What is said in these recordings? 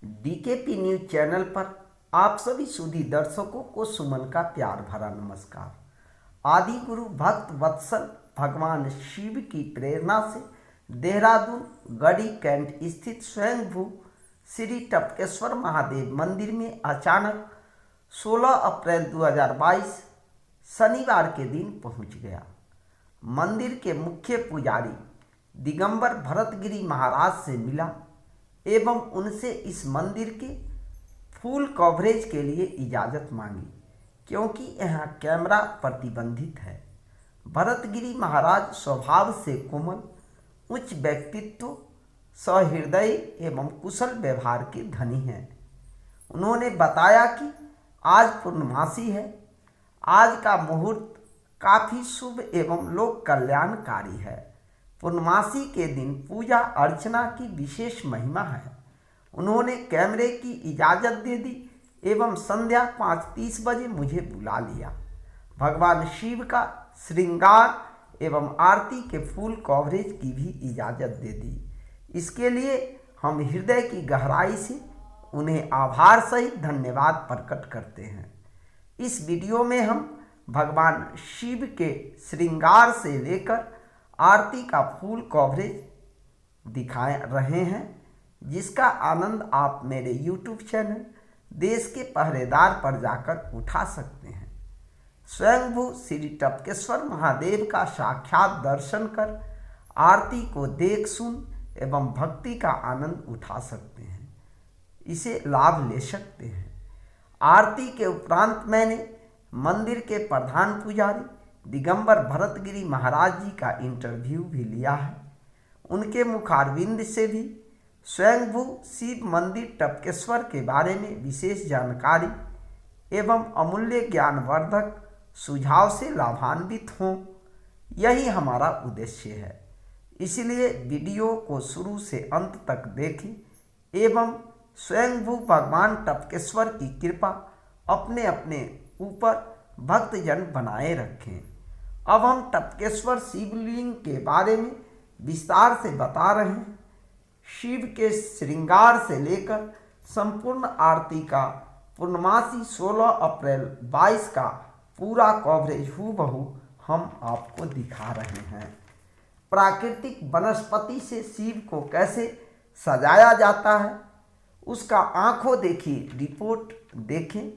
DKP news channel पर आप सभी सुधी दर्शकों को सुमन का प्यार भरा नमस्कार। आदि गुरु भक्त वत्सल भगवान शिव की प्रेरणा से देहरादून गढ़ी कैंट स्थित स्वयंभू श्री टपकेश्वर महादेव मंदिर में अचानक 16 अप्रैल 2022 शनिवार के दिन पहुंच गया। मंदिर के मुख्य पुजारी दिगंबर भरतगिरी महाराज से मिला एवं उनसे इस मंदिर के फुल कवरेज के लिए इजाज़त मांगी, क्योंकि यहाँ कैमरा प्रतिबंधित है। भरतगिरी महाराज स्वभाव से कोमल, उच्च व्यक्तित्व, सहृदय एवं कुशल व्यवहार के धनी हैं। उन्होंने बताया कि आज पूर्णमासी है। आज का मुहूर्त काफ़ी शुभ एवं लोक कल्याणकारी है। पूर्णमासी के दिन पूजा अर्चना की विशेष महिमा है। उन्होंने कैमरे की इजाज़त दे दी एवं संध्या 5:30 बजे मुझे बुला लिया। भगवान शिव का श्रृंगार एवं आरती के फुल कवरेज की भी इजाज़त दे दी। इसके लिए हम हृदय की गहराई से उन्हें आभार सहित धन्यवाद प्रकट करते हैं। इस वीडियो में हम भगवान शिव के श्रृंगार से लेकर आरती का फुल कवरेज दिखा रहे हैं, जिसका आनंद आप मेरे YouTube चैनल देश के पहरेदार पर जाकर उठा सकते हैं। स्वयंभू श्री टपकेश्वर महादेव का साक्षात दर्शन कर आरती को देख सुन एवं भक्ति का आनंद उठा सकते हैं, इसे लाभ ले सकते हैं। आरती के उपरांत मैंने मंदिर के प्रधान पुजारी दिगंबर भरतगिरी महाराज जी का इंटरव्यू भी लिया है। उनके मुखारविंद से भी स्वयंभू शिव मंदिर टपकेश्वर के बारे में विशेष जानकारी एवं अमूल्य ज्ञानवर्धक सुझाव से लाभान्वित हों, यही हमारा उद्देश्य है। इसलिए वीडियो को शुरू से अंत तक देखें एवं स्वयंभू भगवान टपकेश्वर की कृपा अपने अपने ऊपर भक्तजन बनाए रखें। अब हम टपकेश्वर शिवलिंग के बारे में विस्तार से बता रहे हैं। शिव के श्रृंगार से लेकर संपूर्ण आरती का पूर्णमासी 16 अप्रैल 22 का पूरा कवरेज हूबहू हम आपको दिखा रहे हैं। प्राकृतिक वनस्पति से शिव को कैसे सजाया जाता है, उसका आंखों देखी रिपोर्ट देखें।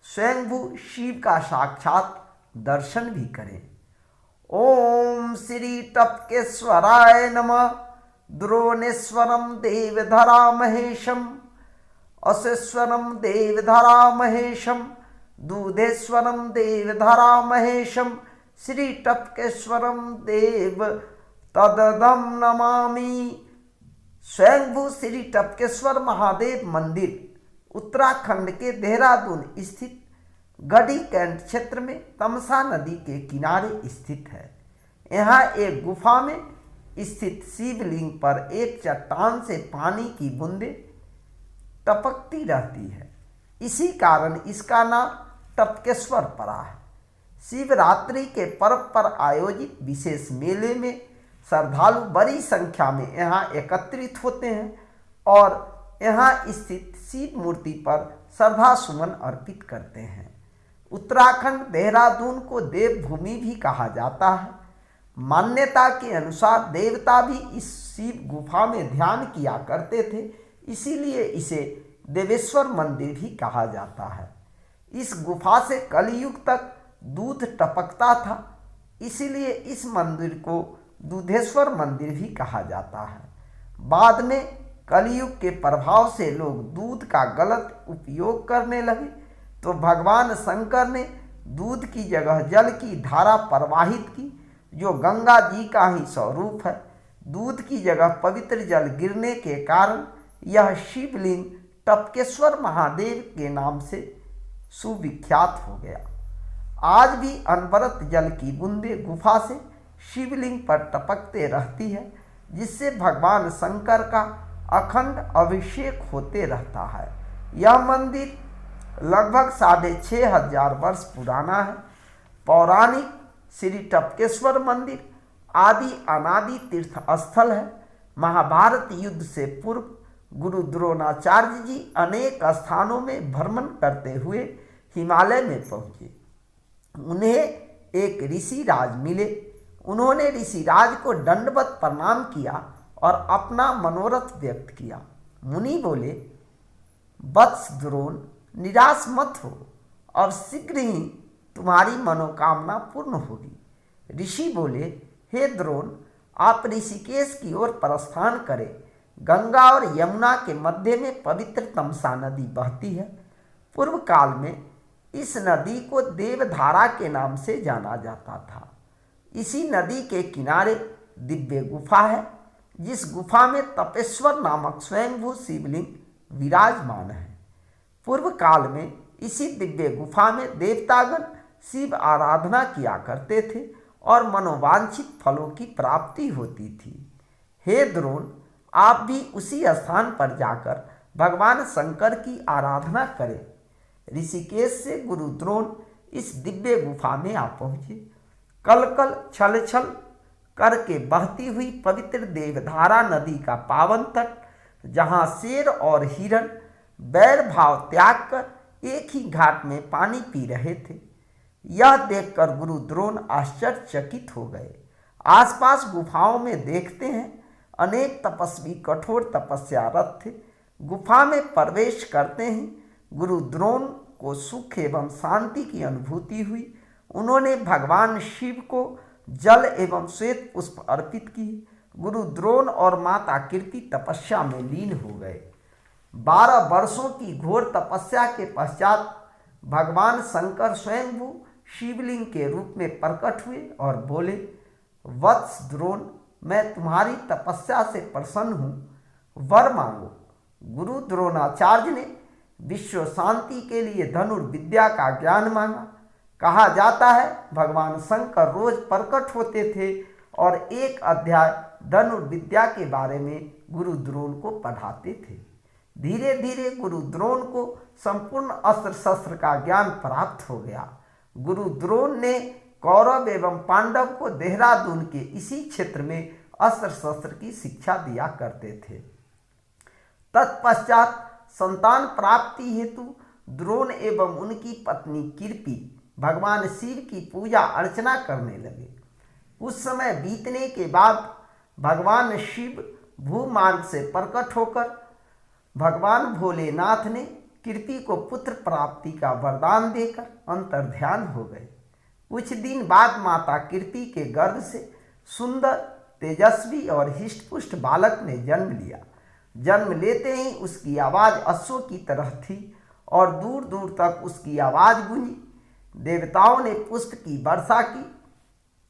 स्वयंभू शिव का साक्षात दर्शन भी करें। ओम श्री टपकेश्वराय नमः। द्रोणेश्वरम देवधरा महेशम, अशेश्वरम देवधरा महेशम, दूधेश्वरम देवधरा महेशम, श्री टपकेश्वरम देव तददम नमामि। स्वयंभू श्री टपकेश्वर महादेव मंदिर उत्तराखंड के देहरादून स्थित गढ़ी कैंट क्षेत्र में तमसा नदी के किनारे स्थित है। यहाँ एक गुफा में स्थित शिवलिंग पर एक चट्टान से पानी की बूंदें टपकती रहती है। इसी कारण इसका नाम टपकेश्वर पड़ा है। शिवरात्रि के पर्व पर आयोजित विशेष मेले में श्रद्धालु बड़ी संख्या में यहाँ एकत्रित होते हैं और यहाँ स्थित शिव मूर्ति पर श्रद्धा सुमन अर्पित करते हैं। उत्तराखंड देहरादून को देवभूमि भी कहा जाता है। मान्यता के अनुसार देवता भी इस शिव गुफा में ध्यान किया करते थे, इसीलिए इसे देवेश्वर मंदिर भी कहा जाता है। इस गुफा से कलयुग तक दूध टपकता था, इसीलिए इस मंदिर को दूधेश्वर मंदिर भी कहा जाता है। बाद में कलयुग के प्रभाव से लोग दूध का गलत उपयोग करने लगे, तो भगवान शंकर ने दूध की जगह जल की धारा प्रवाहित की, जो गंगा जी का ही स्वरूप है। दूध की जगह पवित्र जल गिरने के कारण यह शिवलिंग टपकेश्वर महादेव के नाम से सुविख्यात हो गया। आज भी अनवरत जल की बूंदें गुफा से शिवलिंग पर टपकते रहती है, जिससे भगवान शंकर का अखंड अभिषेक होते रहता है। यह मंदिर लगभग 6500 वर्ष पुराना है। पौराणिक श्री टपकेश्वर मंदिर आदि अनादि तीर्थ स्थल है। महाभारत युद्ध से पूर्व गुरु द्रोणाचार्य जी अनेक स्थानों में भ्रमण करते हुए हिमालय में पहुँचे। उन्हें एक ऋषिराज मिले। उन्होंने ऋषिराज को दंडवत प्रणाम किया और अपना मनोरथ व्यक्त किया। मुनि बोले, वत्स द्रोण, निराश मत हो, अब शीघ्र ही तुम्हारी मनोकामना पूर्ण होगी। ऋषि बोले, हे द्रोण, आप ऋषिकेश की ओर प्रस्थान करें। गंगा और यमुना के मध्य में पवित्र तमसा नदी बहती है। पूर्व काल में इस नदी को देवधारा के नाम से जाना जाता था। इसी नदी के किनारे दिव्य गुफा है, जिस गुफा में तपेश्वर नामक स्वयंभू शिवलिंग विराजमान है। पूर्व काल में इसी दिव्य गुफा में देवतागण शिव आराधना किया करते थे और मनोवांछित फलों की प्राप्ति होती थी। हे द्रोण, आप भी उसी स्थान पर जाकर भगवान शंकर की आराधना करें। ऋषिकेश से गुरु द्रोण इस दिव्य गुफा में आ पहुँचे। कल कल छल छल करके बहती हुई पवित्र देवधारा नदी का पावन तट, जहाँ शेर और हिरण बैर भाव त्याग कर एक ही घाट में पानी पी रहे थे, यह देखकर गुरु द्रोण आश्चर्यचकित हो गए। आसपास गुफाओं में देखते हैं अनेक तपस्वी कठोर तपस्यारत थे। गुफा में प्रवेश करते ही गुरु द्रोण को सुख एवं शांति की अनुभूति हुई। उन्होंने भगवान शिव को जल एवं श्वेत पुष्प अर्पित किए। गुरु द्रोण और माता कीर्ति तपस्या में लीन हो गए। 12 वर्षों की घोर तपस्या के पश्चात भगवान शंकर स्वयंभू शिवलिंग के रूप में प्रकट हुए और बोले, वत्स द्रोण, मैं तुम्हारी तपस्या से प्रसन्न हूँ, वर मांगो। गुरु द्रोणाचार्य ने विश्व शांति के लिए धनुर्विद्या का ज्ञान मांगा। कहा जाता है भगवान शंकर रोज प्रकट होते थे और एक अध्याय धनुर्विद्या के बारे में गुरु द्रोण को पढ़ाते थे। धीरे धीरे गुरु द्रोण को संपूर्ण अस्त्र शस्त्र का ज्ञान प्राप्त हो गया। गुरु द्रोण ने कौरव एवं पांडव को देहरादून के इसी क्षेत्र में अस्त्र शस्त्र की शिक्षा दिया करते थे। तत्पश्चात संतान प्राप्ति हेतु द्रोण एवं उनकी पत्नी कीर्ति भगवान शिव की पूजा अर्चना करने लगे। कुछ समय बीतने के बाद भगवान शिव भूमार्ग से प्रकट होकर भगवान भोलेनाथ ने कीर्ति को पुत्र प्राप्ति का वरदान देकर अंतर्ध्यान हो गए। कुछ दिन बाद माता कीर्ति के गर्भ से सुंदर, तेजस्वी और हिष्टपुष्ट बालक ने जन्म लिया। जन्म लेते ही उसकी आवाज़ अश्व की तरह थी और दूर दूर तक उसकी आवाज़ गूंजी। देवताओं ने पुष्प की वर्षा की।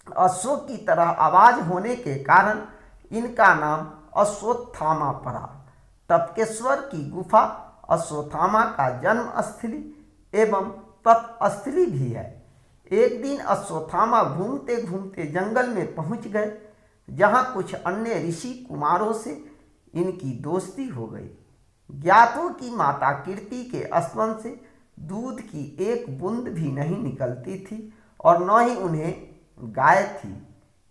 अश्व की तरह आवाज़ होने के कारण इनका नाम अश्वत्थामा पड़ा। टपकेश्वर की गुफा अश्वत्थामा का जन्म स्थली एवं तप स्थली भी है। एक दिन अश्वत्थामा घूमते घूमते जंगल में पहुंच गए, जहां कुछ अन्य ऋषि कुमारों से इनकी दोस्ती हो गई। ज्ञातों की माता कीर्ति के स्तन से दूध की एक बूंद भी नहीं निकलती थी और न ही उन्हें गाय थी।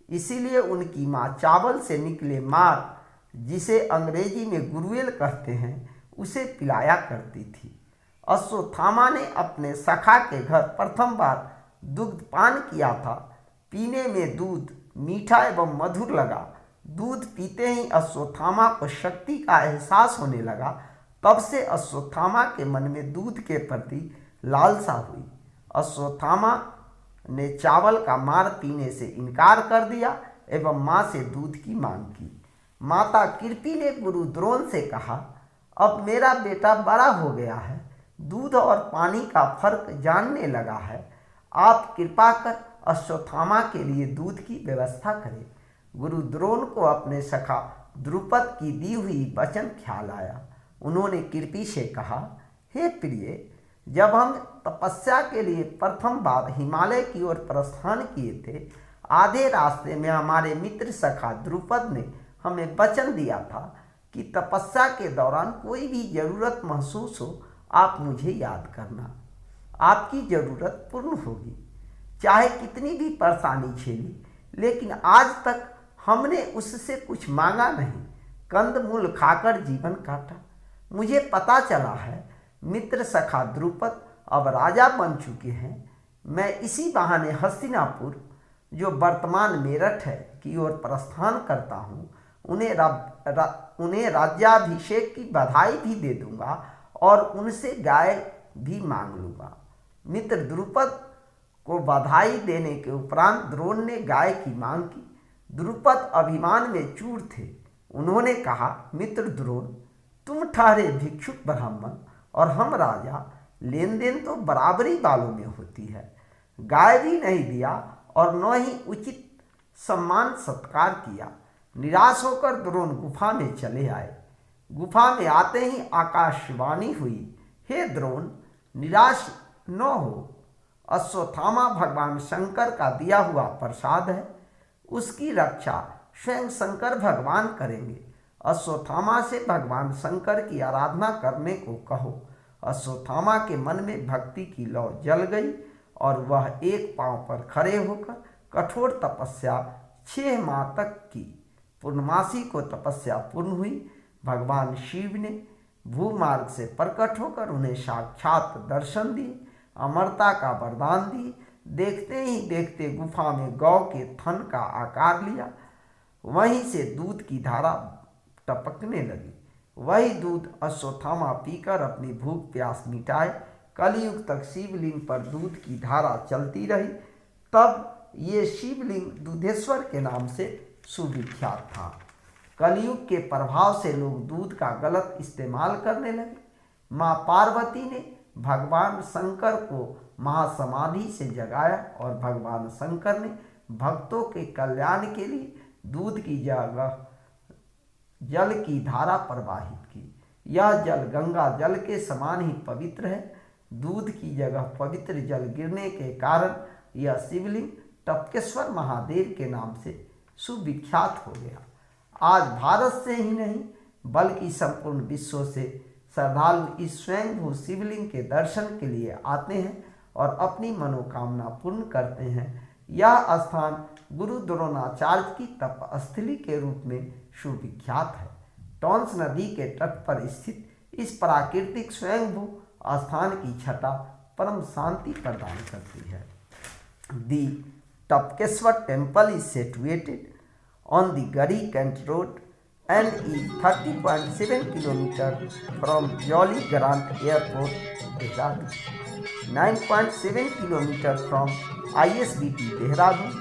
इसीलिए उनकी माँ चावल से निकले मार, जिसे अंग्रेजी में गुरुएल कहते हैं, उसे पिलाया करती थी। अश्वत्थामा ने अपने सखा के घर प्रथम बार दुग्ध पान किया था। पीने में दूध मीठा एवं मधुर लगा। दूध पीते ही अश्वत्थामा को शक्ति का एहसास होने लगा। तब से अश्वत्थामा के मन में दूध के प्रति लालसा हुई। अश्वत्थामा ने चावल का मार पीने से इनकार कर दिया एवं माँ से दूध की मांग की। माता कीर्ति ने गुरु द्रोण से कहा, अब मेरा बेटा बड़ा हो गया है, दूध और पानी का फर्क जानने लगा है। आप कृपा कर अश्वत्थामा के लिए दूध की व्यवस्था करें। गुरु द्रोण को अपने सखा द्रुपद की दी हुई वचन ख्याल आया। उन्होंने कीर्ति से कहा, हे प्रिय, जब हम तपस्या के लिए प्रथम बार हिमालय की ओर प्रस्थान किए थे, आधे रास्ते में हमारे मित्र सखा द्रुपद ने हमें वचन दिया था कि तपस्या के दौरान कोई भी ज़रूरत महसूस हो, आप मुझे याद करना। आपकी ज़रूरत पूर्ण होगी, चाहे कितनी भी परेशानी झेली। लेकिन आज तक हमने उससे कुछ मांगा नहीं। कंदमूल खाकर जीवन काटा। मुझे पता चला है मित्र सखा द्रुपद अब राजा बन चुके हैं। मैं इसी बहाने हस्तिनापुर, जो वर्तमान मेरठ है, की ओर प्रस्थान करता हूँ। उन्हें राज्याभिषेक की बधाई भी दे दूंगा और उनसे गाय भी मांग लूँगा। मित्र द्रुपद को बधाई देने के उपरांत द्रोण ने गाय की मांग की। द्रुपद अभिमान में चूर थे। उन्होंने कहा, मित्र द्रोण, तुम ठहरे भिक्षुक ब्राह्मण और हम राजा, लेन देन तो बराबरी वालों में होती है। गाय भी नहीं दिया और न ही उचित सम्मान सत्कार किया। निराश होकर द्रोण गुफा में चले आए। गुफा में आते ही आकाशवाणी हुई, हे द्रोण, निराश न हो। अश्वत्थामा भगवान शंकर का दिया हुआ प्रसाद है। उसकी रक्षा स्वयं शंकर भगवान करेंगे। अश्वत्थामा से भगवान शंकर की आराधना करने को कहो। अश्वत्थामा के मन में भक्ति की लौ जल गई और वह एक पांव पर खड़े होकर कठोर तपस्या 6 माह तक की। पूर्णमासी को तपस्या पूर्ण हुई। भगवान शिव ने भूमार्ग से प्रकट होकर उन्हें साक्षात दर्शन दिए, अमरता का वरदान दिए। देखते ही देखते गुफा में गौ के थन का आकार लिया। वहीं से दूध की धारा टपकने लगी। वही दूध अश्वत्थामा पीकर अपनी भूख प्यास मिटाए। कलयुग तक शिवलिंग पर दूध की धारा चलती रही। तब ये शिवलिंग दूधेश्वर के नाम से सुविख्यात था। कलयुग के प्रभाव से लोग दूध का गलत इस्तेमाल करने लगे। माँ पार्वती ने भगवान शंकर को महासमाधि से जगाया और भगवान शंकर ने भक्तों के कल्याण के लिए दूध की जगह जल की धारा प्रवाहित की। यह जल गंगा जल के समान ही पवित्र है। दूध की जगह पवित्र जल गिरने के कारण यह शिवलिंग टपकेश्वर महादेव के नाम से सुविख्यात हो गया। आज भारत से ही नहीं बल्कि संपूर्ण विश्व से श्रद्धालु इस स्वयंभू शिवलिंग के दर्शन के लिए आते हैं और अपनी मनोकामना पूर्ण करते हैं। यह स्थान गुरु द्रोणाचार्य की तपस्थली के रूप में सुविख्यात है। टॉन्स नदी के तट पर स्थित इस प्राकृतिक स्वयंभू स्थान की छटा परम शांति प्रदान करती है। The Tapkeshwar temple is situated on the Garhi Kent Road and is 30.7 km from Jolly Grant Airport, Dehradun, 9.7 km from ISBT Dehradun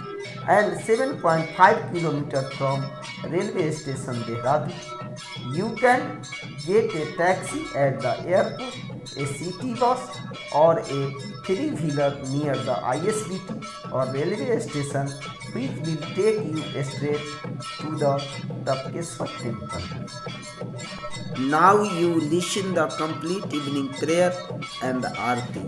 and 7.5 km from railway station Dehradun. You can get a taxi at the airport, a city bus or a three-wheeler near the ISBT or railway station, which will take you straight to the Tapkeshwar temple. Now you listen the complete evening prayer and the aarti.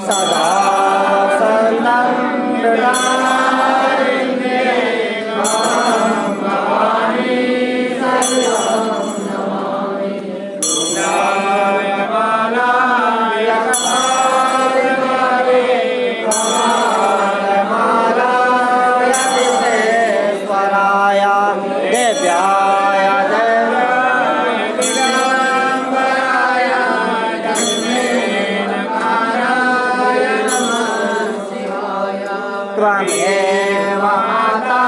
सदा त्वमेव माता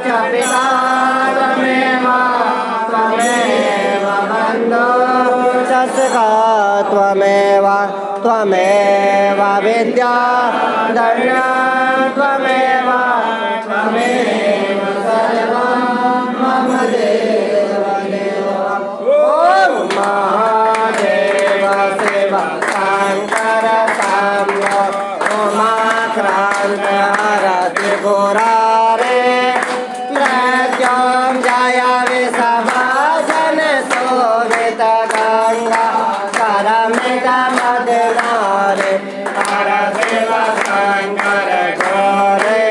च पिता त्वमेव बन्धुः च सखा त्वमेव विद्या धन्यं त्वमेव सर्वं मम देवदेव। ॐ महादेव शिव शङ्कर शम्भो उमाक्रान्त हरति पुरारे मृत्युञ्जय विषभाजन शोभित गङ्गा करमित मदनारे हर शिव शङ्कर घोरे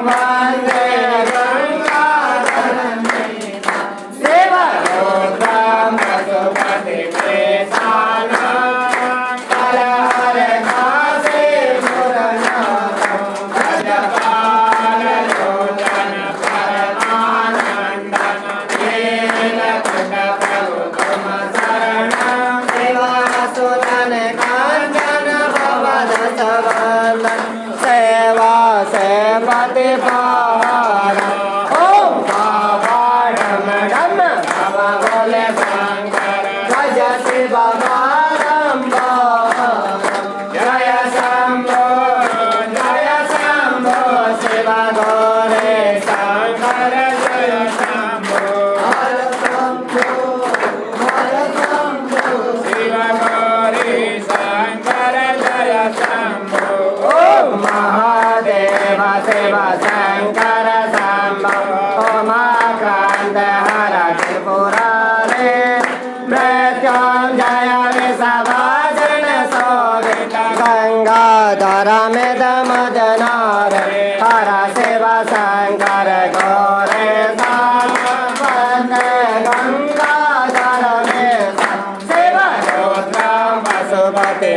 वन्दे गङ्गाधर शिव रुद्रं पशुपति सेवा से प्रतिपाल ओम बाबा डम डम बाबा बोले शंकर जय शिव बारंबो जय शंभो शिव गौरे शंकर जय शंभो हर शंभो शिव गौरी शंकर जय शंभो। महादेव शिव शंकर शंभो उमाक्रान्त हरति पुरारे मृत्युञ्जय विषभाजन शोभित गङ्गाधर मदनारे हर शिव शंकर घोरे वन्दे गङ्गाधर शिव रुद्रं पशुपति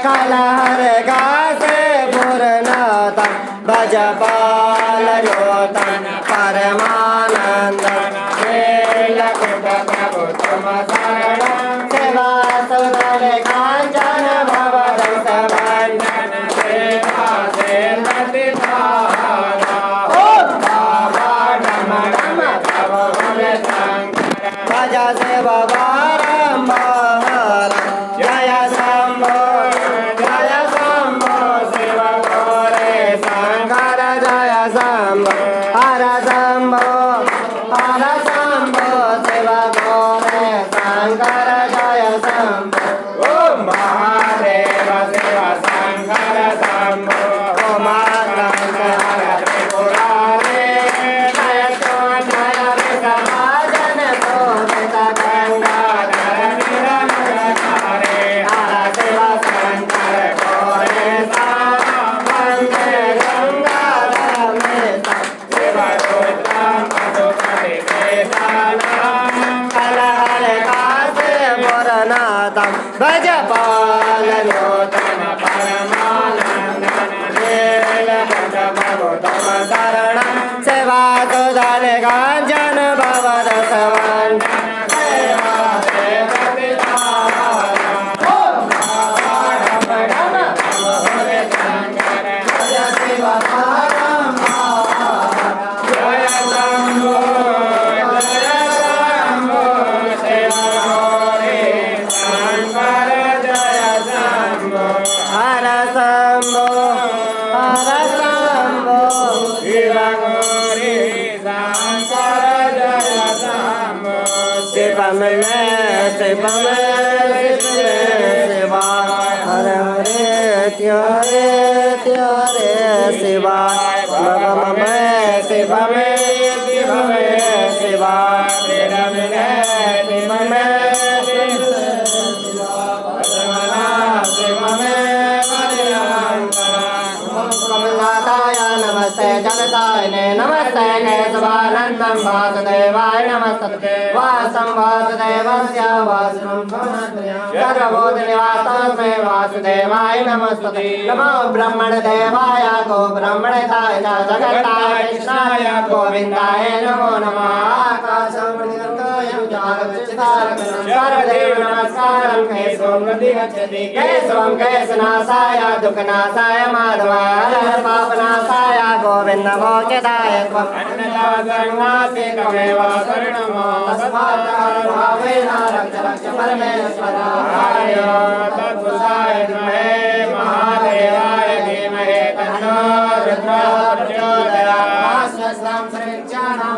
कलहर गासे पूर्णतम भजपालयोतम परमानंद नीलकुट प्रभु तुम शरणं सेवा सुदर कांचन भवदंस वंदन सेवा से प्रतिभारा ओम बाबा नम नम प्रभु भोले शंकर भज शिव बारंबार जय शंभो हर शंभो शिव गौरे शंकर जय शंभो। ओम महादेव शिव शंकर शंभो उमाक्रान्त हरति पुरारे मृत्युञ्जय विषभाजन शोभित गङ्गाधर मदनारे हर शिव शंकर घोरे वन्दे गङ्गाधर शिव रुद्रं पशुपति कलहर कासे पुरनाथं भजपालयोतम परमानन्दं नीलकुट प्रभु तुम शरणं सेवा सुदर काञ्चन भवदंस वन्दन सेवा से प्रतिभारा ओम बाबा डम डम प्रभु भोले शंकर जय शिव जय शंभो शिव गौरी शंकर जय शंभो हर शंभो शिव गौरी शंकर जय शंभो। शिवम शिवा हर हरे त्योरे शिवा मम शिव में शिवा नमस्ते जगदायिने नमस्ते केशवानन्दं वासुदेवाय नमस्ते वासं वासुदेवस्य वासुनं सर्वभूतनिवासस्मै वासुदेवाय नमस्ते नमो ब्रह्मणदेवाय गो ब्रह्मणेताय च जगन्नाथ कृष्णाय गोविन्दाय नमो नमः आकाशं सर्वदेव नमस्कारं केशवं केशनाशाय दुःखनाशाय माधवाय पापनाशाय गोविन्द मोक्षदाय त्वमेव शरणमो तस्मात् रक्ष परमेश्वराय तत्पुरुषाय विद्महे महादेवाय धीमहि तन्नो रुद्रः प्रचोदयात्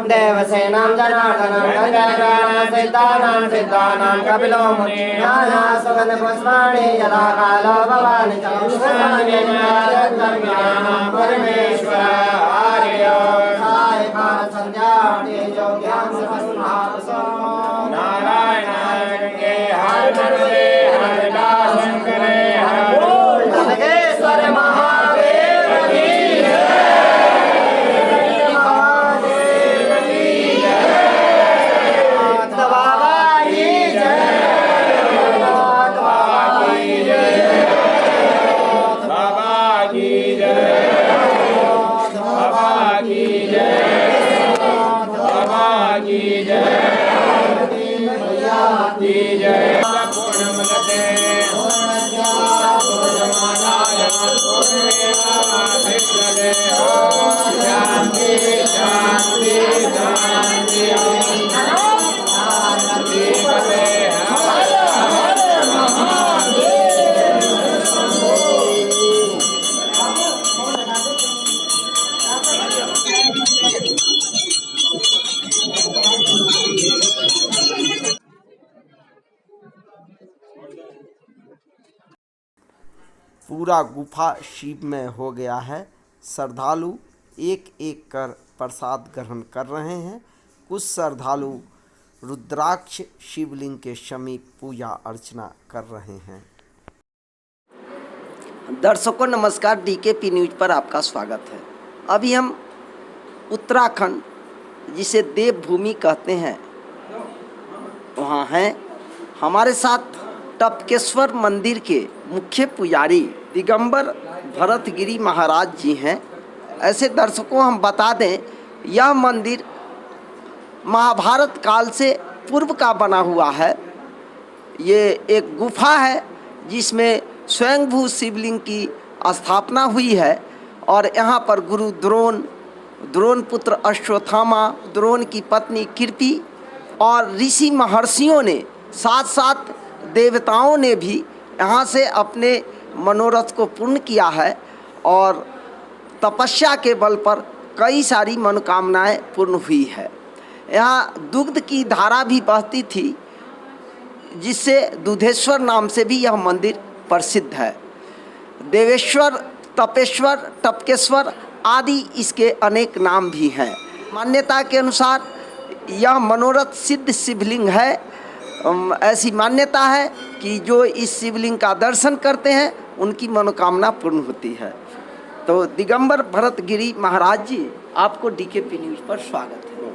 देवसेनां जनार्दनं गजाननं सिद्धानां कपिलो मुनीनां सुगन्धपुष्पाणि यदा कालो भवानि च परमेश्वराय सायकाल संध्या योग्यां सर्वसुनासो नारायणाय हर नर्मदे हर शंकरे हर नागेश्वर महादेव की पूरा गुफा शिवमय हो गया है। श्रद्धालु एक एक कर प्रसाद ग्रहण कर रहे हैं। कुछ श्रद्धालु रुद्राक्ष शिवलिंग के समीप पूजा अर्चना कर रहे हैं। दर्शकों नमस्कार, DKP न्यूज पर आपका स्वागत है। अभी हम उत्तराखंड, जिसे देवभूमि कहते हैं, वहाँ हैं। हमारे साथ टपकेश्वर मंदिर के मुख्य पुजारी दिगंबर भरतगिरी महाराज जी हैं। ऐसे दर्शकों हम बता दें, यह मंदिर महाभारत काल से पूर्व का बना हुआ है। ये एक गुफा है जिसमें स्वयंभू शिवलिंग की स्थापना हुई है और यहाँ पर गुरु द्रोण पुत्र अश्वत्थामा, द्रोण की पत्नी कीर्ति और ऋषि महर्षियों ने, साथ साथ देवताओं ने भी यहाँ से अपने मनोरथ को पूर्ण किया है और तपस्या के बल पर कई सारी मनोकामनाएं पूर्ण हुई है। यहाँ दुग्ध की धारा भी बहती थी, जिससे दुधेश्वर नाम से भी यह मंदिर प्रसिद्ध है। देवेश्वर, तपेश्वर, टपकेश्वर आदि इसके अनेक नाम भी हैं। मान्यता के अनुसार यह मनोरथ सिद्ध शिवलिंग है। ऐसी मान्यता है कि जो इस शिवलिंग का दर्शन करते हैं उनकी मनोकामना पूर्ण होती है। तो दिगंबर भरतगिरी महाराज जी, आपको DKP न्यूज पर स्वागत है।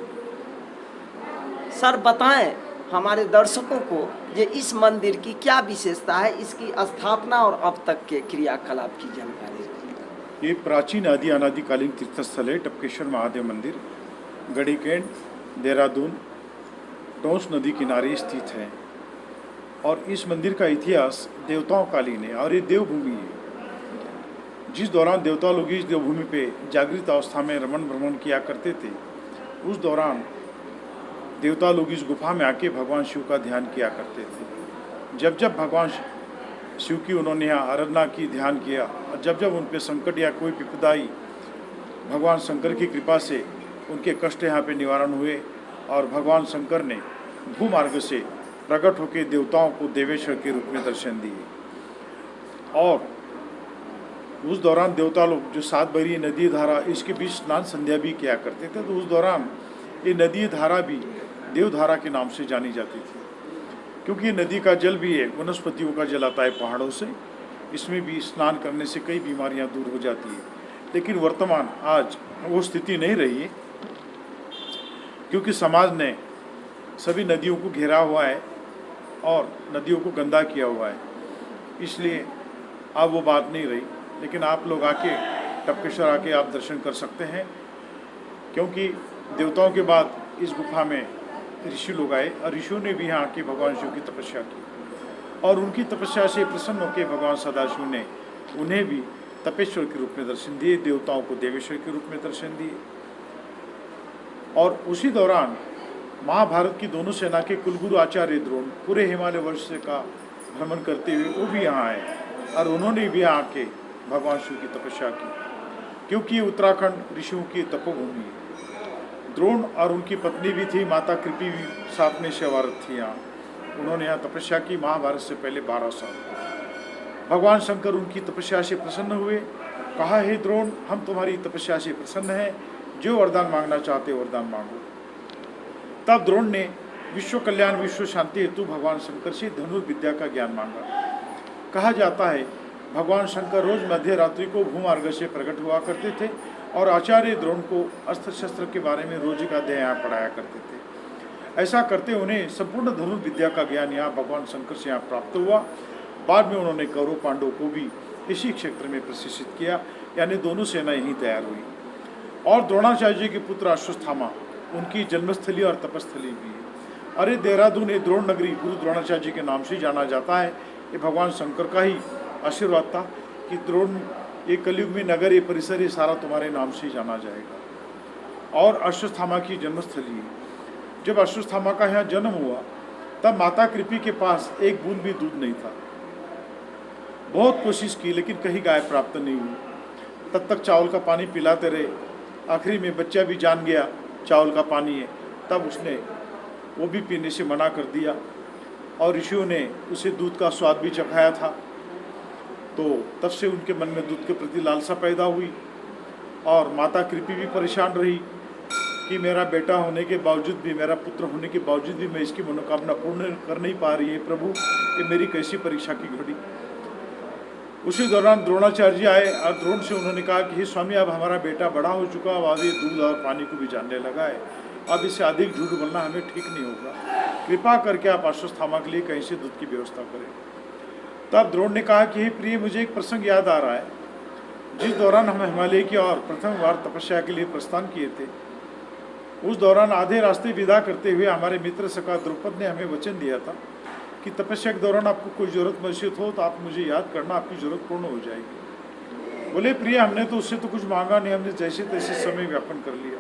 सर बताएं हमारे दर्शकों को ये इस मंदिर की क्या विशेषता है, इसकी स्थापना और अब तक के क्रियाकलाप की जानकारी। ये प्राचीन आदि अनादिकालीन तीर्थस्थल है। टपकेश्वर महादेव मंदिर गढ़ीकेंड, देहरादून, टोंस नदी किनारे स्थित है और इस मंदिर का इतिहास देवताओं कालीन है और ये देवभूमि है। जिस दौरान देवता लोग इस देवभूमि पे जागृत अवस्था में रमण भ्रमण किया करते थे, उस दौरान देवता लोग इस गुफा में आके भगवान शिव का ध्यान किया करते थे। जब जब भगवान शिव की उन्होंने यहाँ आराधना की, ध्यान किया और जब जब उन पर संकट या कोई विपदा आई, भगवान शंकर की कृपा से उनके कष्ट यहाँ पे निवारण हुए और भगवान शंकर ने भूमार्ग से प्रकट होकर देवताओं को देवेश्वर के रूप में दर्शन दिए। और उस दौरान देवता लोग जो 7 बहरी नदी धारा, इसके बीच स्नान संध्या भी किया करते थे। तो उस दौरान ये नदी धारा भी देवधारा के नाम से जानी जाती थी, क्योंकि ये नदी का जल भी है, वनस्पतियों का जल आता है पहाड़ों से। इसमें भी स्नान करने से कई बीमारियां दूर हो जाती है। लेकिन वर्तमान आज वो स्थिति नहीं रही है, क्योंकि समाज ने सभी नदियों को घेरा हुआ है और नदियों को गंदा किया हुआ है, इसलिए अब वो बात नहीं रही। लेकिन आप लोग आके टपकेश्वर आके आप दर्शन कर सकते हैं, क्योंकि देवताओं के बाद इस गुफा में ऋषि लोग आए और ऋषियों ने भी यहाँ आके भगवान शिव की तपस्या की और उनकी तपस्या से प्रसन्न होकर भगवान सदाशिव ने उन्हें भी तपेश्वर के रूप में दर्शन दिए, देवताओं को देवेश्वर के रूप में दर्शन दिए। और उसी दौरान महाभारत की दोनों सेना के कुलगुरु आचार्य द्रोण पूरे हिमालय वर्ष का भ्रमण करते हुए वो भी यहाँ आए और उन्होंने भी यहाँ आके भगवान शिव की तपस्या की, क्योंकि ये उत्तराखंड ऋषियों की तपोभूमि है। द्रोण और उनकी पत्नी भी थी, माता कृपी भी साथ में सेवारत थी यहाँ। उन्होंने यहाँ तपस्या की महाभारत से पहले 12 साल। भगवान शंकर उनकी तपस्या से प्रसन्न हुए, कहा हे द्रोण, हम तुम्हारी तपस्या से प्रसन्न हैं, जो वरदान मांगना चाहते वरदान मांगो। तब द्रोण ने विश्व कल्याण विश्व शांति हेतु भगवान शंकर से धनुर्विद्या का ज्ञान मांगा। कहा जाता है भगवान शंकर रोज मध्य रात्रि को भूमार्ग से प्रकट हुआ करते थे और आचार्य द्रोण को अस्त्र शस्त्र के बारे में रोज का अध्याय यहाँ पढ़ाया करते थे। ऐसा करते उन्हें संपूर्ण धनुर्विद्या का ज्ञान यहाँ भगवान शंकर से यहाँ प्राप्त हुआ। बाद में उन्होंने कौरव पांडव को भी इसी क्षेत्र में प्रशिक्षित किया, यानी दोनों सेना यहीं तैयार हुई। और द्रोणाचार्य जी के पुत्र अश्वत्थामा उनकी जन्मस्थली और तपस्थली भी है। अरे देहरादून ये द्रोण नगरी गुरु द्रोणाचार्य जी के नाम से जाना जाता है। ये भगवान शंकर का ही आशीर्वाद था कि द्रोण ये कलयुग में नगर, ये परिसर, ये सारा तुम्हारे नाम से जाना जाएगा। और अश्वत्थामा की जन्मस्थली है। जब अश्वत्थामा का यहाँ जन्म हुआ तब माता कृपी के पास एक बूंद भी दूध नहीं था। बहुत कोशिश की लेकिन कहीं गाय प्राप्त नहीं हुई। तब तक चावल का पानी पिलाते रहे, आखिरी में बच्चा भी जान गया चावल का पानी है, तब उसने वो भी पीने से मना कर दिया और ऋषियों ने उसे दूध का स्वाद भी चखाया था। तो तब से उनके मन में दूध के प्रति लालसा पैदा हुई और माता कृपी भी परेशान रही कि मेरा बेटा होने के बावजूद भी, मेरा पुत्र होने के बावजूद भी मैं इसकी मनोकामना पूर्ण कर नहीं पा रही है। प्रभु, ये मेरी कैसी परीक्षा की घड़ी। उसी दौरान द्रोणाचार्य जी आए और द्रोण से उन्होंने कहा कि हे स्वामी, अब हमारा बेटा बड़ा हो चुका, अब ये दूध और पानी को भी जानने लगा है, अब इससे अधिक झूठ बोलना हमें ठीक नहीं होगा। कृपा करके आप अश्वत्थामा के लिए कहीं से दूध की व्यवस्था करें। तब द्रोण ने कहा कि हे प्रिय, मुझे एक प्रसंग याद आ रहा है। जिस दौरान हम हिमालय की ओर प्रथम बार तपस्या के लिए प्रस्थान किए थे, उस दौरान आधे रास्ते विदा करते हुए हमारे मित्र सखा द्रुपद ने हमें वचन दिया था कि तपस्या के दौरान आपको कोई जरूरत महसूस हो तो आप मुझे याद करना, आपकी जरूरत पूर्ण हो जाएगी। बोले प्रिय, हमने तो उससे तो कुछ मांगा नहीं, हमने जैसे तैसे समय व्यापन कर लिया,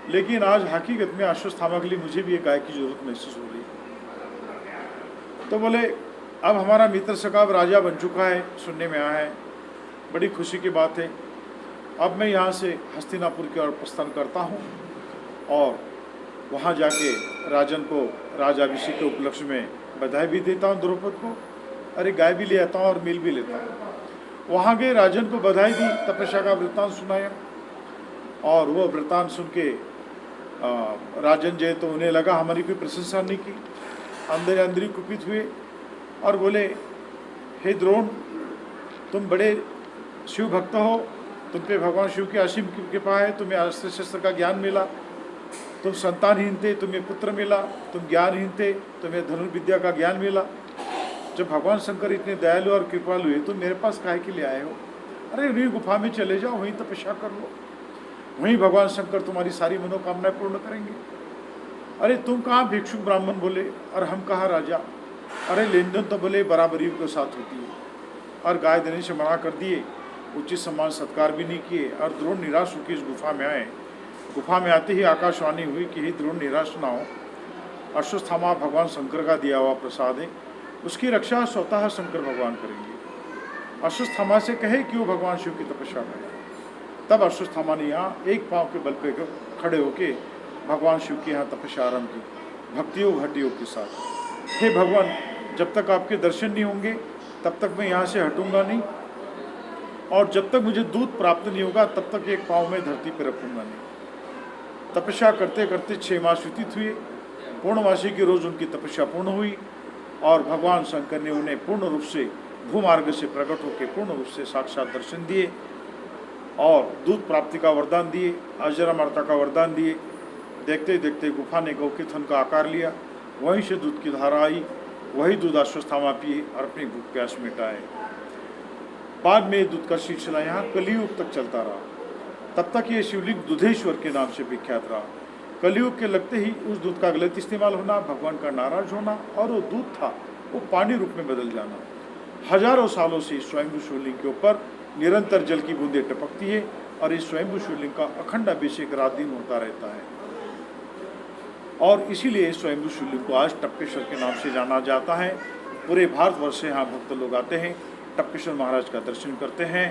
लेकिन आज हकीकत में अश्वत्थामा के लिए मुझे भी एक गाय की जरूरत महसूस हो रही है। तो बोले अब हमारा मित्र सखा राजा बन चुका है, सुनने में आया है, बड़ी खुशी की बात है। अब मैं यहाँ से हस्तिनापुर की ओर प्रस्थान करता हूँ और वहाँ जाके राजन को राजाभिषेक के उपलक्ष्य में बधाई भी देता हूँ द्रौपद को, अरे गाय भी ले आता हूँ और मिल भी लेता हूँ। वहाँ गए, राजन को बधाई दी, तपस्या का वृत्तांत सुनाया और वो वृत्तांत सुन के राजन जो तो उन्हें लगा हमारी कोई प्रशंसा नहीं की, अंदर अंदर ही कुपित हुए और बोले हे द्रोण, तुम बड़े शिव भक्त हो, तुम पे भगवान शिव की असीम कृपा है, तुम्हें अस्त्र शस्त्र का ज्ञान मिला, तुम संतानहीन थे, तुम्हें पुत्र मिला, तुम ज्ञानहीन थे, तुम्हें धनुर्विद्या का ज्ञान मिला। जब भगवान शंकर इतने दयालु और कृपालु हुए तो मेरे पास काहे के लिए आए हो? अरे उन्हीं गुफा में चले जाओ, वहीं तपस्या कर लो, वहीं भगवान शंकर तुम्हारी सारी मनोकामनाएं पूर्ण करेंगे। अरे तुम कहाँ भिक्षुक ब्राह्मण बोले और हम कहाँ राजा? अरे लेन देन तो बोले बराबरी के साथ होती है। और गाय देने से मना कर दिए, उचित सम्मान सत्कार भी नहीं किए और द्रोण निराश होकर इस गुफा में आए। गुफा में आते ही आकाशवाणी हुई कि हे द्रोण, निराश ना हो, अश्वत्थामा भगवान शंकर का दिया हुआ प्रसाद है, उसकी रक्षा स्वतः शंकर भगवान करेंगे। अश्वत्थामा से कहे कि वो भगवान शिव की तपस्या करें। तब अश्वत्थामा ने यहाँ एक पाँव के बल पे खड़े होके भगवान शिव की यहाँ तपस्या आरंभ की, भक्तियों घटियों के साथ। हे भगवान, जब तक आपके दर्शन नहीं होंगे तब तक मैं यहाँ से हटूंगा नहीं, और जब तक मुझे दूध प्राप्त नहीं होगा तब तक एक पाँव में धरती पर रखूंगा नहीं। तपस्या करते करते 6 मास व्यतीत हुए। पूर्णमासी की रोज उनकी तपस्या पूर्ण हुई और भगवान शंकर ने उन्हें पूर्ण रूप से भूमार्ग से प्रकट होकर पूर्ण रूप से साक्षात दर्शन दिए। और दूध प्राप्ति का वरदान दिए, अजर अमरता का वरदान दिए। देखते देखते गुफा ने गौ के थन का आकार लिया, वहीं से दूध की धारा आई, वही दूध अश्वत्थामा पिए और अपनी भूख प्यास मिटाए। बाद में दूध का सिलसिला यहाँ कलियुग तक चलता रहा। तब तक ये शिवलिंग दुधेश्वर के नाम से विख्यात रहा। कलियुग के लगते ही उस दूध का गलत इस्तेमाल होना, भगवान का नाराज होना और वो दूध था वो पानी रूप में बदल जाना। हजारों सालों से इस स्वयंभू शिवलिंग के ऊपर निरंतर जल की बूंदें टपकती है और इस स्वयंभू शिवलिंग का अखंड अभिषेक रात दिन होता रहता है। और इसीलिए स्वयंभू शिवलिंग को आज टपकेश्वर के नाम से जाना जाता है। पूरे भारतवर्ष से यहाँ भक्त लोग आते हैं, टपकेश्वर महाराज का दर्शन करते हैं।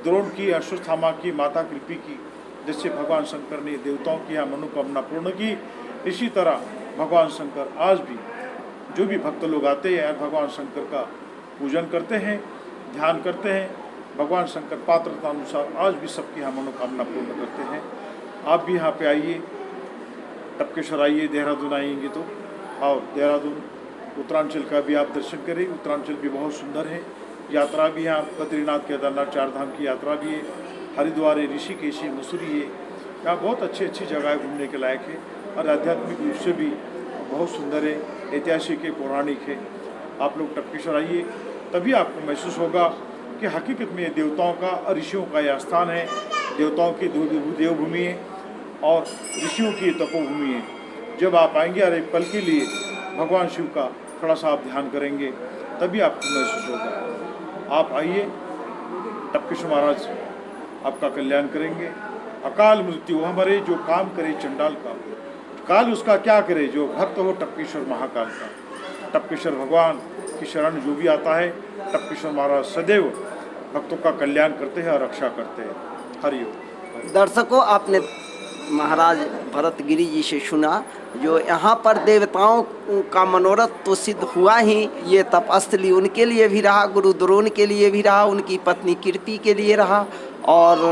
द्रोण की, अश्वत्थामा की, माता कृपी की, जैसे भगवान शंकर ने देवताओं की यहाँ मनोकामना पूर्ण की, इसी तरह भगवान शंकर आज भी जो भी भक्त लोग आते हैं भगवान शंकर का पूजन करते हैं, ध्यान करते हैं। भगवान शंकर पात्रता अनुसार आज भी सबकी यहाँ मनोकामना पूर्ण करते हैं। आप भी यहाँ पे आइए, टपकेश्वर आइए, देहरादून आएंगे तो, और देहरादून उत्तरांचल का भी आप दर्शन करें। उत्तरांचल भी बहुत सुंदर है, यात्रा भी यहाँ बद्रीनाथ, केदारनाथ, चार धाम की यात्रा भी है। हरिद्वार है, ऋषिकेश है, मसूरी है, यहाँ बहुत अच्छी अच्छी जगह घूमने के लायक है और आध्यात्मिक रूप से भी बहुत सुंदर है, ऐतिहासिक है, पौराणिक है। आप लोग टपकेश्वर आइए, तभी आपको महसूस होगा कि हकीकत में देवताओं का और ऋषियों का यह स्थान है। देवताओं की देवभूमि है और ऋषियों की तपोभूमि है। जब आप आएंगे और एक पल के लिए भगवान शिव का थोड़ा सा आप ध्यान करेंगे, तभी आपको महसूस होगा। आप आइए, टपकेश्वर महाराज आपका कल्याण करेंगे। अकाल मृत्यु वह मरे जो काम करे चंडाल का, काल उसका क्या करे जो भक्त हो टपकेश्वर महाकाल का। टपकेश्वर भगवान की शरण जो भी आता है, टपकेश्वर महाराज सदैव भक्तों का कल्याण करते हैं और रक्षा करते हैं। हरिओम। दर्शकों, आपने महाराज भरतगिरी जी से सुना, जो यहाँ पर देवताओं का मनोरथ तो सिद्ध हुआ ही, ये तपस्थली उनके लिए भी रहा, गुरु द्रोण के लिए भी रहा, उनकी पत्नी कृपी के लिए रहा और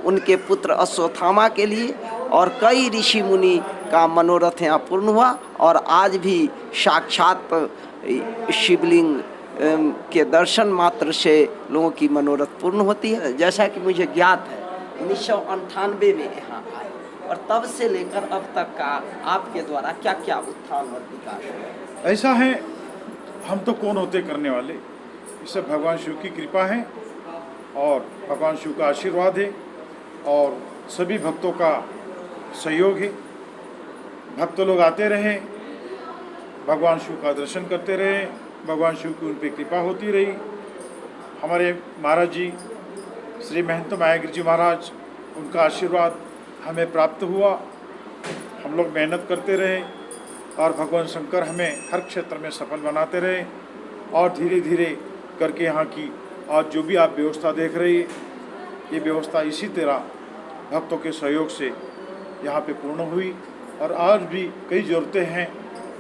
उनके पुत्र अश्वत्थामा के लिए, और कई ऋषि मुनि का मनोरथ यहाँ पूर्ण हुआ। और आज भी साक्षात शिवलिंग के दर्शन मात्र से लोगों की मनोरथ पूर्ण होती है। जैसा कि मुझे ज्ञात है, 1998 में यहाँ आए और तब से लेकर अब तक का आपके द्वारा क्या क्या उत्थान और विकास हुआ? ऐसा है, हम तो कौन होते करने वाले, ये सब भगवान शिव की कृपा है और भगवान शिव का आशीर्वाद है और सभी भक्तों का सहयोग है। भक्त लोग आते रहे, भगवान शिव का दर्शन करते रहे, भगवान शिव की उन पर कृपा होती रही। हमारे महाराज जी श्री महंत मायागिरी जी महाराज, उनका आशीर्वाद हमें प्राप्त हुआ। हम लोग मेहनत करते रहे और भगवान शंकर हमें हर क्षेत्र में सफल बनाते रहे और धीरे धीरे करके यहाँ की आज जो भी आप व्यवस्था देख रही है, ये व्यवस्था इसी तरह भक्तों के सहयोग से यहाँ पे पूर्ण हुई और आज भी कई ज़रूरतें हैं,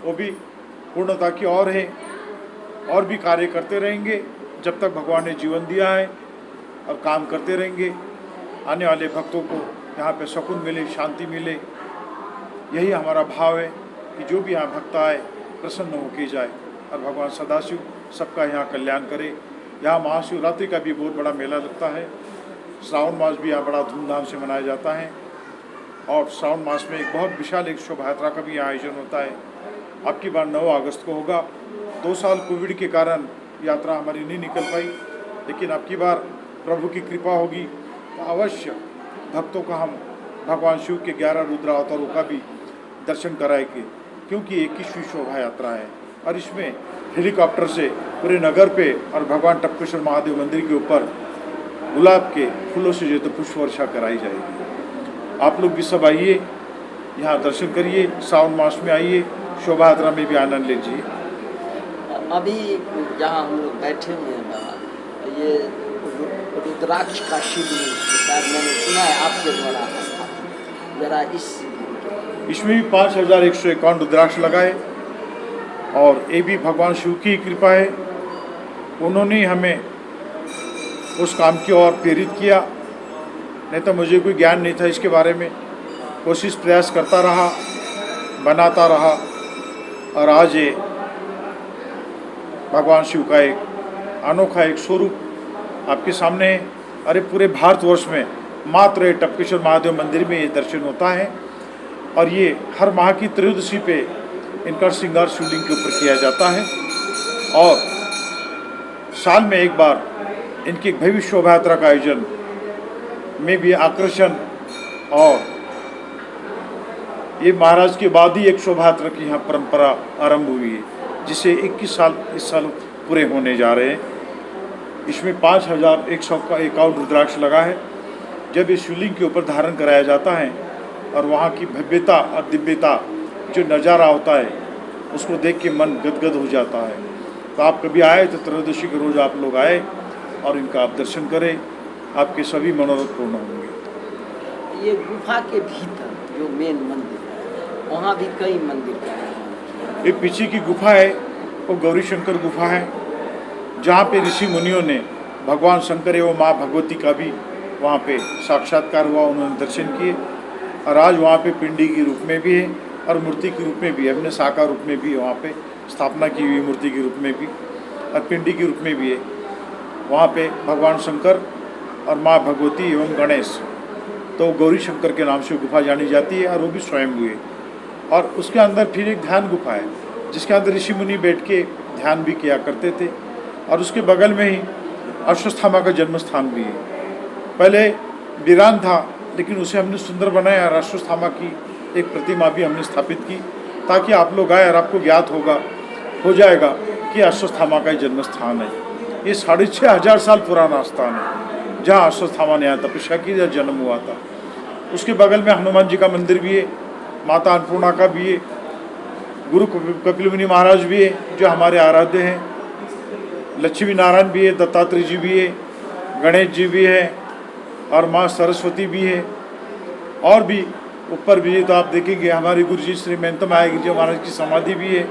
वो भी पूर्णता की ओर है और भी कार्य करते रहेंगे जब तक भगवान ने जीवन दिया है और काम करते रहेंगे। आने वाले भक्तों को यहाँ पे सुकून मिले, शांति मिले, यही हमारा भाव है कि जो भी यहाँ भक्त आए प्रसन्न होके जाए और भगवान सदाशिव सबका यहाँ कल्याण करे। यहाँ महाशिवरात्रि का भी बहुत बड़ा मेला लगता है, श्रावण मास भी यहाँ बड़ा धूमधाम से मनाया जाता है और श्रावण मास में एक बहुत विशाल एक शोभा यात्रा का भी यहाँ आयोजन होता है। अब की बार 9 अगस्त को होगा। 2 साल कोविड के कारण यात्रा हमारी नहीं निकल पाई, लेकिन अब की बार प्रभु की कृपा होगी तो अवश्य भक्तों का हम भगवान शिव के 11 रुद्र अवतारों का भी दर्शन कराएंगे, क्योंकि 21वीं शोभा यात्रा है और इसमें हेलीकॉप्टर से पूरे नगर पे और भगवान टपकेश्वर महादेव मंदिर के ऊपर गुलाब के फूलों से जो तो पुष्प वर्षा कराई जाएगी। आप लोग भी सब आइए, यहाँ दर्शन करिए, श्रावण मास में आइए, शोभा यात्रा में भी आनंद लीजिए। अभी जहाँ हम लोग बैठे हुए हैं बाबा, ये रुद्राक्ष का शिवलिंग शायद मैंने सुना है आपके द्वारा स्थापित, जरा इसमें भी 5151 रुद्राक्ष लगाए और ये भी भगवान शिव की कृपा है। उन्होंने हमें उस काम की ओर प्रेरित किया, नहीं तो मुझे कोई ज्ञान नहीं था इसके बारे में। कोशिश प्रयास करता रहा, बनाता रहा और आज ये भगवान शिव का एक अनोखा एक स्वरूप आपके सामने है अरे पूरे भारतवर्ष में मात्र ये टपकेश्वर महादेव मंदिर में ये दर्शन होता है। और ये हर माह की त्रयोदशी पे इनका श्रृंगार शिवलिंग के ऊपर किया जाता है। और साल में एक बार इनकी एक भव्य शोभा यात्रा का आयोजन में भी आकर्षण, और ये महाराज के बाद ही एक शोभा यात्रा की यहाँ परंपरा आरंभ हुई है, जिसे 21 साल इस साल पूरे होने जा रहे हैं। इसमें 5100 का 51 रुद्राक्ष लगा है। जब ये शिवलिंग के ऊपर धारण कराया जाता है और वहाँ की भव्यता और दिव्यता जो नज़ारा होता है उसको देख के मन गदगद हो जाता है। तो आप कभी आए तो त्रयोदशी के रोज़ आप लोग आए और इनका आप दर्शन करें, आपके सभी मनोरथ पूर्ण होंगे। ये गुफा के भीतर जो मेन मंदिर है, वहाँ भी कई मंदिर का निर्माण किया। ये पीछे की गुफा है वो गौरी शंकर गुफा है, जहाँ पे ऋषि मुनियों ने भगवान शंकर एवं माँ भगवती का भी वहाँ पे साक्षात्कार हुआ, उन्होंने दर्शन किए। और आज वहाँ पे पिंडी के रूप में भी है और मूर्ति के रूप में भी, अपने साकार रूप में भी वहाँ पे स्थापना की हुई, मूर्ति के रूप में भी और पिंडी के रूप में भी है। वहाँ पे भगवान शंकर और माँ भगवती एवं गणेश, तो गौरी शंकर के नाम से गुफा जानी जाती है और वो भी स्वयं हुए। और उसके अंदर फिर एक ध्यान गुफा है जिसके अंदर ऋषि मुनि बैठ के ध्यान भी किया करते थे। और उसके बगल में ही अश्वत्थामा का जन्म स्थान भी है। पहले वीरान था लेकिन उसे हमने सुंदर बनाया और अश्वत्थामा की एक प्रतिमा भी हमने स्थापित की, ताकि आप लोग आए और आपको ज्ञात हो जाएगा कि अश्वत्थामा का जन्म स्थान है। ये 6500 साल पुराना स्थान है जहाँ अश्वत्थामा ने यहाँ तपस्या की, जहाँ जन्म हुआ था। उसके बगल में हनुमान जी का मंदिर भी है, माता अन्नपूर्णा का भी है, गुरु कपिल मुनि महाराज भी है जो हमारे आराध्य हैं, लक्ष्मी नारायण भी है, दत्तात्रेय जी भी है, गणेश जी भी है और माँ सरस्वती भी है। और भी ऊपर भी तो आप देखेंगे हमारे गुरु जी श्री महंत माया जी महाराज की समाधि भी है,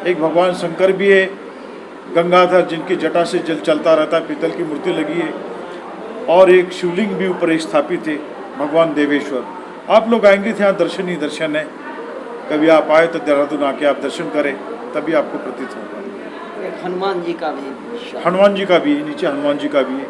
एक भगवान शंकर भी है, गंगाधर जिनकी जटा से जल चलता रहता है, पीतल की मूर्ति लगी है। और एक शिवलिंग भी ऊपर एक स्थापित है, भगवान देवेश्वर। आप लोग आएंगे तो यहाँ दर्शन ही दर्शन है। कभी आप आए तो देहरादून आके आप दर्शन करें, तभी आपको प्रतीत होगा। एक हनुमान जी का भी, हनुमान जी का भी है, नीचे हनुमान जी का भी है।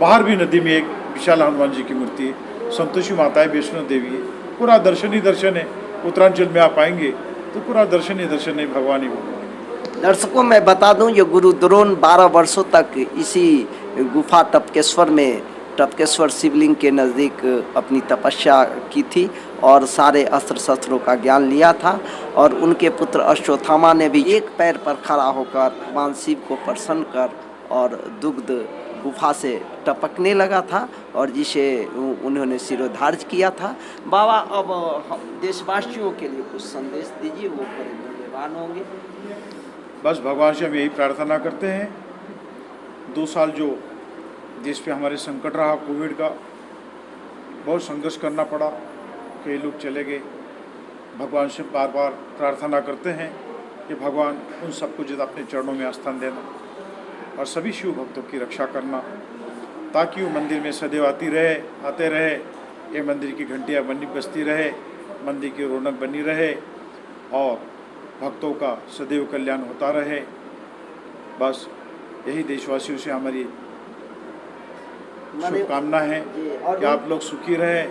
बाहर भी नदी में एक विशाल हनुमान जी की मूर्ति है, संतोषी माता है, वैष्णो देवी है। पूरा दर्शन ही दर्शन है। उत्तरांचल में आप आएंगे तो पूरा दर्शन ही दर्शन है, भगवान ही भगवान। दर्शकों मैं बता दूं, ये गुरु द्रोण 12 वर्षों तक इसी गुफा टपकेश्वर में, टपकेश्वर शिवलिंग के नज़दीक अपनी तपस्या की थी और सारे अस्त्र शस्त्रों का ज्ञान लिया था। और उनके पुत्र अश्वत्थामा ने भी एक पैर पर खड़ा होकर भगवान शिव को प्रसन्न कर और दुग्ध गुफा से टपकने लगा था और जिसे उन्होंने शिरोधार्य किया था। बाबा अब देशवासियों के लिए कुछ संदेश दीजिए, वो बड़े मूल्यवान होंगे। बस भगवान से हम यही प्रार्थना करते हैं, 2 साल जो देश पे हमारे संकट रहा कोविड का, बहुत संघर्ष करना पड़ा, कई लोग चले गए। भगवान से बार बार प्रार्थना करते हैं कि भगवान उन सबको जो अपने चरणों में आस्थान देना और सभी शिव भक्तों की रक्षा करना, ताकि वो मंदिर में सदैव आते रहे, ये मंदिर की घंटियाँ बनी बजती रहे, मंदिर की रौनक बनी रहे और भक्तों का सदैव कल्याण होता रहे। बस यही देशवासियों से हमारी शुभकामना है कि आप लोग सुखी रहें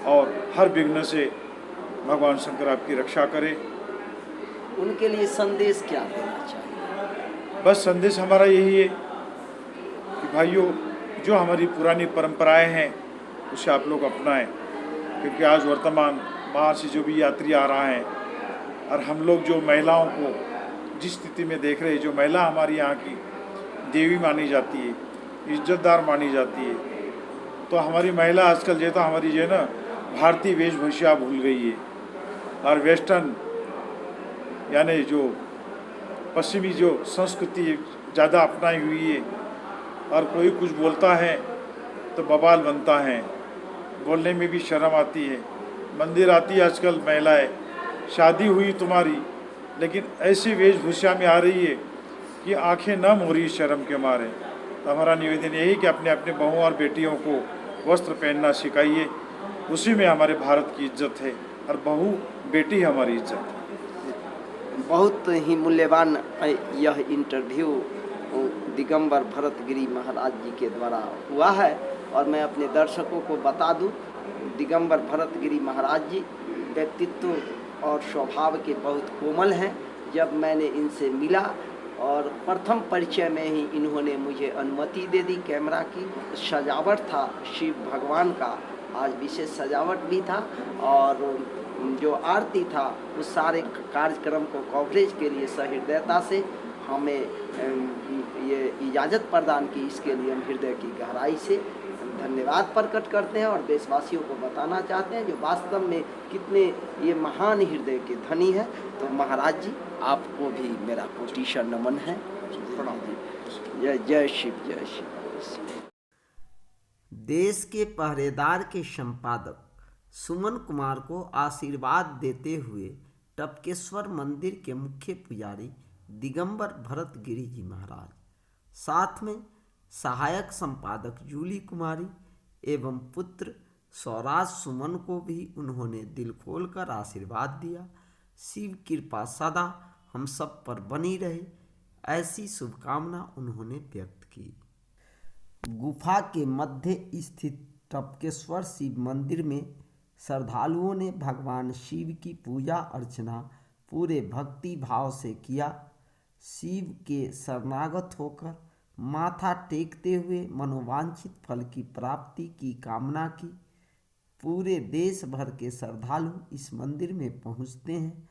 और हर विघ्न से भगवान शंकर आपकी रक्षा करें। उनके लिए संदेश क्या देना चाहिए? बस संदेश हमारा यही है कि भाइयों, जो हमारी पुरानी परंपराएं हैं उसे आप लोग अपनाएं, क्योंकि आज वर्तमान बाहर से जो भी यात्री आ रहा है और हम लोग जो महिलाओं को जिस स्थिति में देख रहे हैं, जो महिला हमारी यहाँ की देवी मानी जाती है, इज्जतदार मानी जाती है, तो हमारी महिला आजकल जो तो हमारी जो है ना भारतीय वेशभूषा भूल गई है और वेस्टर्न यानी जो पश्चिमी जो संस्कृति ज़्यादा अपनाई हुई है। और कोई कुछ बोलता है तो बवाल बनता है, बोलने में भी शर्म आती है। मंदिर आती है आजकल महिलाएं, शादी हुई तुम्हारी, लेकिन ऐसी वेशभूषा में आ रही है कि आंखें नम हो रही शर्म के मारे। तो हमारा निवेदन यही कि अपने अपने बहुओं और बेटियों को वस्त्र पहनना सिखाइए, उसी में हमारे भारत की इज्जत है और बहू बेटी हमारी इज्जत है। बहुत ही मूल्यवान यह इंटरव्यू दिगंबर भरतगिरी महाराज जी के द्वारा हुआ है। और मैं अपने दर्शकों को बता दूं, दिगंबर भरतगिरी महाराज जी व्यक्तित्व और स्वभाव के बहुत कोमल हैं। जब मैंने इनसे मिला और प्रथम परिचय में ही इन्होंने मुझे अनुमति दे दी कैमरा की। सजावट था शिव भगवान का, आज विशेष सजावट भी था, और जो आरती था उस सारे कार्यक्रम को कवरेज के लिए सहृदयता से हमें ये इजाज़त प्रदान की। इसके लिए हम हृदय की गहराई से धन्यवाद प्रकट करते हैं और देशवासियों को बताना चाहते हैं जो वास्तव में कितने ये महान हृदय के धनी हैं। तो महाराज जी, आपको भी मेरा कोटिशा नमन है। जय जय शिव, जय शिव। देश के पहरेदार के संपादक सुमन कुमार को आशीर्वाद देते हुए टपकेश्वर मंदिर के मुख्य पुजारी दिगंबर भरतगिरी जी महाराज, साथ में सहायक संपादक जूली कुमारी एवं पुत्र स्वराज सुमन को भी उन्होंने दिल खोलकर आशीर्वाद दिया। शिव कृपा सदा हम सब पर बनी रहे, ऐसी शुभकामना उन्होंने व्यक्त की। गुफा के मध्य स्थित टपकेश्वर शिव मंदिर में श्रद्धालुओं ने भगवान शिव की पूजा अर्चना पूरे भक्ति भाव से किया। शिव के शरणागत होकर माथा टेकते हुए मनोवांछित फल की प्राप्ति की कामना की। पूरे देश भर के श्रद्धालु इस मंदिर में पहुंचते हैं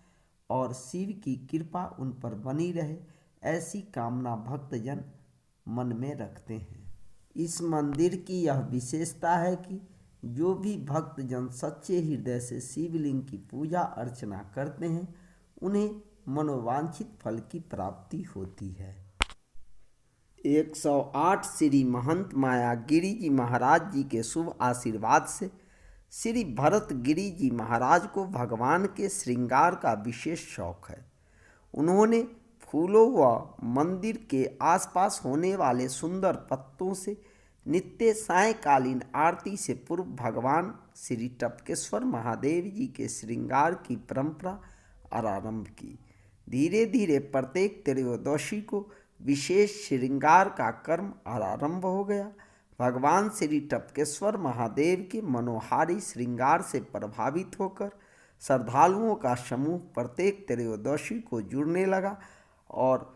और शिव की कृपा उन पर बनी रहे, ऐसी कामना भक्तजन मन में रखते हैं। इस मंदिर की यह विशेषता है कि जो भी भक्तजन सच्चे हृदय से शिवलिंग की पूजा अर्चना करते हैं उन्हें मनोवांछित फल की प्राप्ति होती है। 108 श्री महंत मायागिरी जी महाराज जी के शुभ आशीर्वाद से श्री भरतगिरी जी महाराज को भगवान के श्रृंगार का विशेष शौक है। उन्होंने फूलों व मंदिर के आसपास होने वाले सुंदर पत्तों से नित्य सायंकालीन आरती से पूर्व भगवान श्री टपकेश्वर महादेव जी के श्रृंगार की परंपरा आरंभ की। धीरे धीरे प्रत्येक त्रयोदशी को विशेष श्रृंगार का कर्म आरंभ हो गया। भगवान श्री टपकेश्वर महादेव के मनोहारी श्रृंगार से प्रभावित होकर श्रद्धालुओं का समूह प्रत्येक त्रयोदशी को जुड़ने लगा और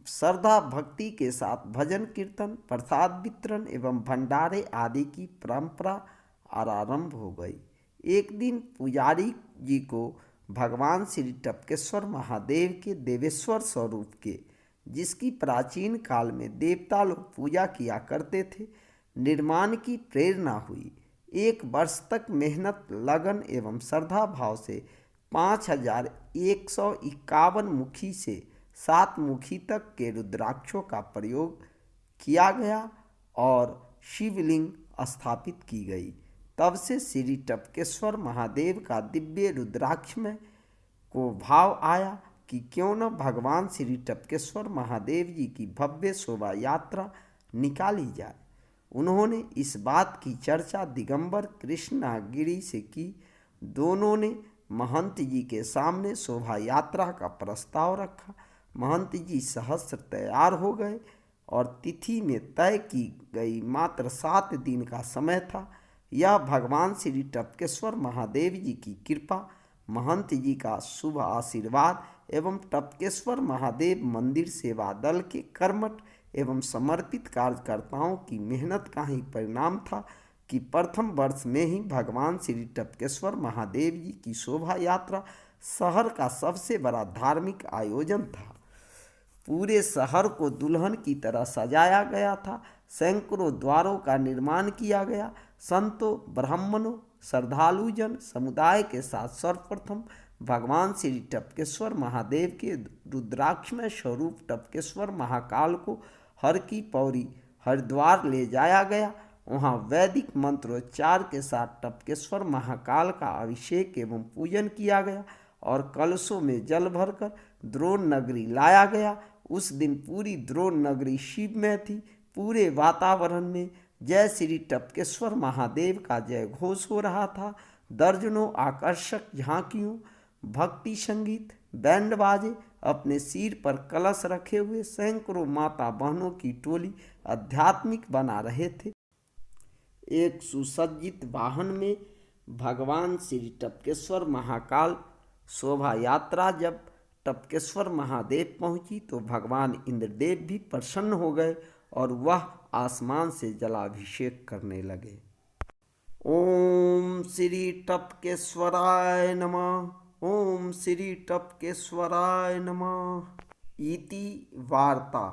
श्रद्धा भक्ति के साथ भजन कीर्तन, प्रसाद वितरण एवं भंडारे आदि की परंपरा आरंभ हो गई। एक दिन पुजारी जी को भगवान श्री टपकेश्वर महादेव के देवेश्वर स्वरूप के, जिसकी प्राचीन काल में देवता लोग पूजा किया करते थे, निर्माण की प्रेरणा हुई। 1 वर्ष तक मेहनत, लगन एवं श्रद्धा भाव से 5151 मुखी से 7 मुखी तक के रुद्राक्षों का प्रयोग किया गया और शिवलिंग स्थापित की गई। तब से श्री टपकेश्वर महादेव का दिव्य रुद्राक्ष में को भाव आया कि क्यों न भगवान श्री टपकेश्वर महादेव जी की भव्य शोभा यात्रा निकाली जाए। उन्होंने इस बात की चर्चा दिगंबर कृष्णागिरी से की। दोनों ने महंत जी के सामने शोभा यात्रा का प्रस्ताव रखा। महंत जी सहस्त्र तैयार हो गए और तिथि में तय की गई मात्र 7 दिन का समय था। यह भगवान श्री टपकेश्वर महादेव जी की कृपा, महंत जी का शुभ आशीर्वाद एवं टपकेश्वर महादेव मंदिर सेवा दल के कर्मठ एवं समर्पित कार्यकर्ताओं की मेहनत का ही परिणाम था कि प्रथम वर्ष में ही भगवान श्री टपकेश्वर महादेव जी की शोभा यात्रा शहर का सबसे बड़ा धार्मिक आयोजन था। पूरे शहर को दुल्हन की तरह सजाया गया था। सैकड़ों द्वारों का निर्माण किया गया। संतों, ब्राह्मणों, श्रद्धालुजन समुदाय के साथ सर्वप्रथम भगवान श्री टपकेश्वर महादेव के रुद्राक्षमय स्वरूप टपकेश्वर महाकाल को हर की पौड़ी हरिद्वार ले जाया गया। वहाँ वैदिक मंत्रोच्चार के साथ टपकेश्वर महाकाल का अभिषेक एवं पूजन किया गया और कलशों में जल भरकर द्रोण नगरी लाया गया। उस दिन पूरी द्रोण नगरी शिवमय थी। पूरे वातावरण में जय श्री टपकेश्वर महादेव का जय घोष हो रहा था। दर्जनों आकर्षक झांकियों, भक्ति संगीत, बैंड बाजे अपने सिर पर कलश रखे हुए सैकड़ों माता बहनों की टोली आध्यात्मिक बना रहे थे। एक सुसज्जित वाहन में भगवान श्री टपकेश्वर महाकाल शोभा यात्रा जब टपकेश्वर महादेव पहुंची तो भगवान इंद्रदेव भी प्रसन्न हो गए और वह आसमान से जलाभिषेक करने लगे। ओम श्री टपकेश्वराय नमः। ओम श्री टपकेश्वराय नमः। इति वार्ता।